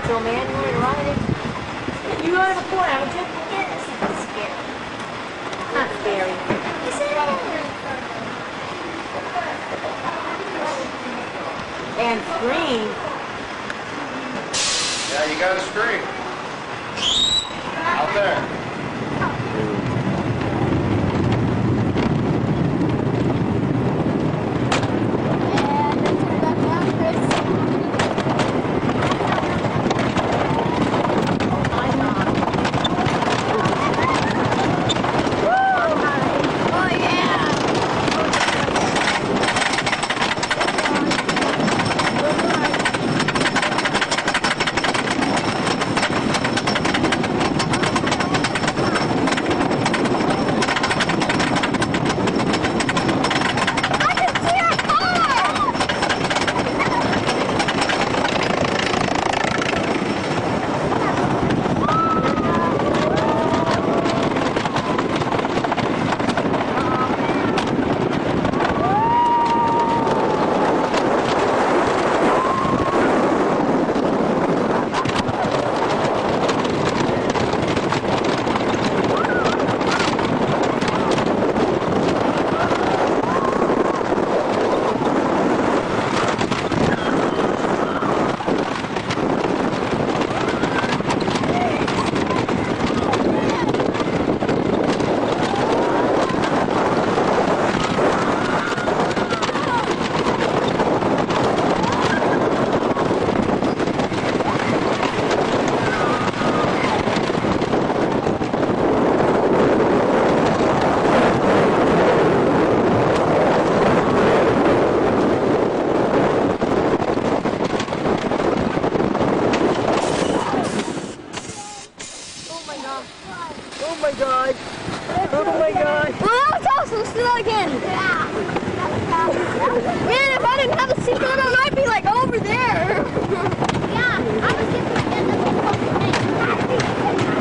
so, man. You want to ride it? You rode it before, haven't you? Yes, it's scary. Not scary. Is it? And scream. Yeah, you got to scream. Out there. Oh my god. Oh my god. Well, that was awesome. Let's do that again. Yeah. Man, if I didn't have a seatbelt, I might be like over there. Yeah, I was just going to get the whole fucking thing.